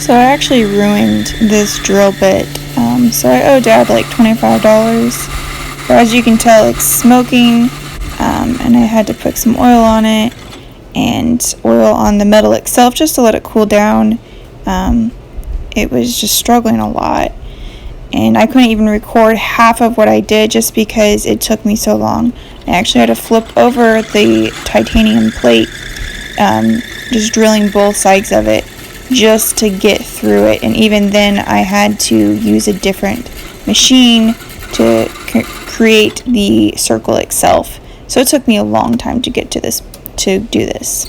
So I actually ruined this drill bit, so I owe Dad like $25. But as you can tell, it's smoking, and I had to put some oil on it and oil on the metal itself just to let it cool down. It was just struggling a lot, and I couldn't even record half of what I did just because it took me so long. I actually had to flip over the titanium plate, just drilling both sides of it just to get through it, and even then I had to use a different machine to create the circle itself. So it took me a long time to get to this, to do this.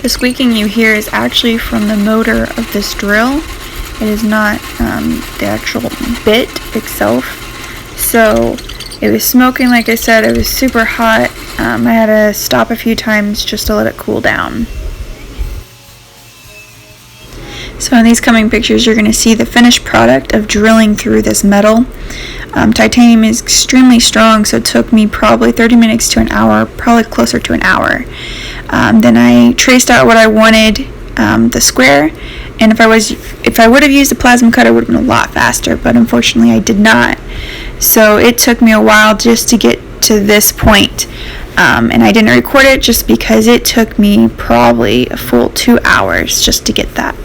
The squeaking you hear is actually from the motor of this drill. It is not the actual bit itself. So it was smoking, like I said, it was super hot. I had to stop a few times just to let it cool down. So in these coming pictures, you're going to see the finished product of drilling through this metal. Titanium is extremely strong, so it took me probably 30 minutes to an hour, probably closer to an hour. Then I traced out what I wanted, the square, and if I would have used a plasma cutter, it would have been a lot faster, but unfortunately I did not. So it took me a while just to get to this point, and I didn't record it just because it took me probably a full 2 hours just to get that.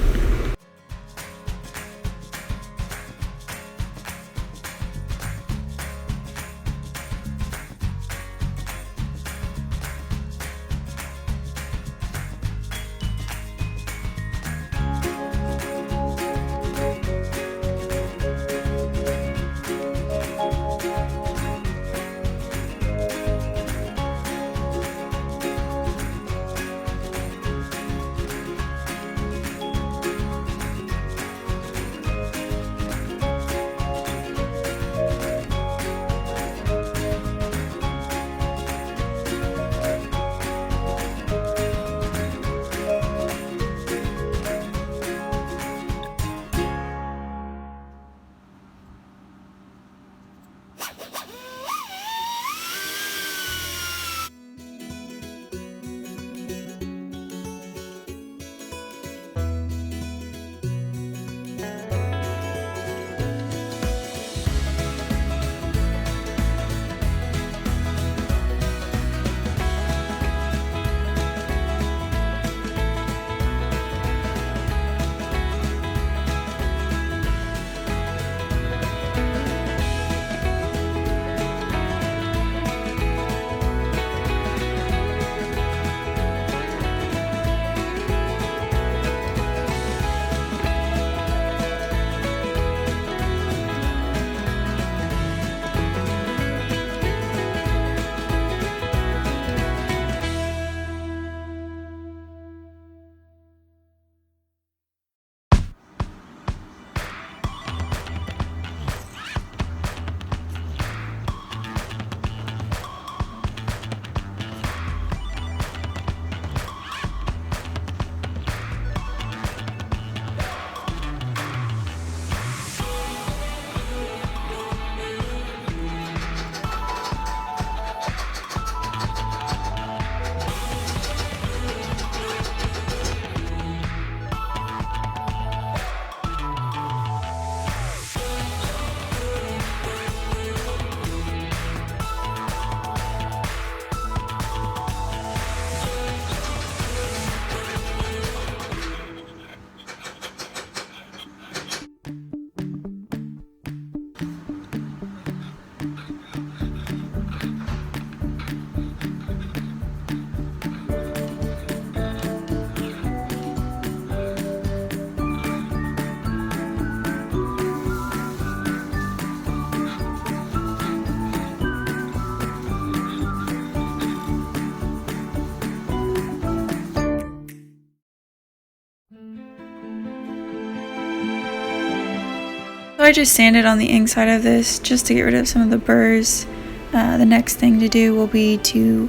So I just sanded on the inside of this just to get rid of some of the burrs. The next thing to do will be to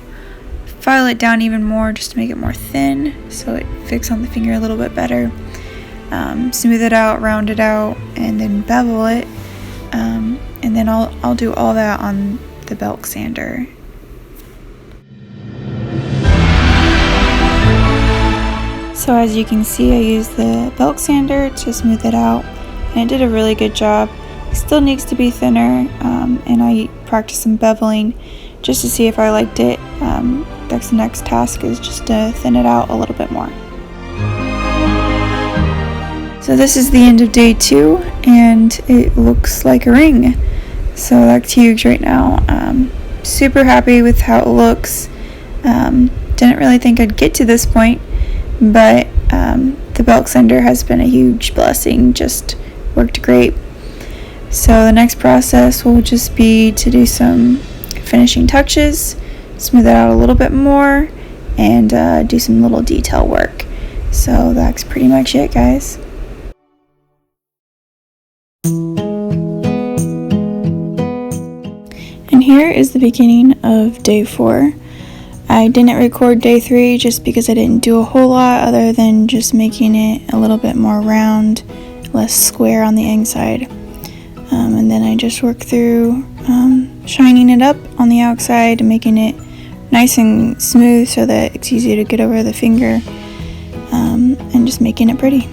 file it down even more just to make it more thin so it fits on the finger a little bit better. Smooth it out, round it out, and then bevel it. And then I'll do all that on the belt sander. So as you can see, I used the belt sander to smooth it out, and it did a really good job. It still needs to be thinner, and I practiced some beveling just to see if I liked it. That's the next task, is just to thin it out a little bit more. So this is the end of day 2, and it looks like a ring. So that's huge right now. Super happy with how it looks. Didn't really think I'd get to this point, but the belt sander has been a huge blessing. Just worked great. So the next process will just be to do some finishing touches, smooth it out a little bit more, and do some little detail work. So that's pretty much it, guys. And here is the beginning of day 4. I didn't record day 3 just because I didn't do a whole lot other than just making it a little bit more round, less square on the inside. And then I just worked through shining it up on the outside and making it nice and smooth so that it's easy to get over the finger, and just making it pretty.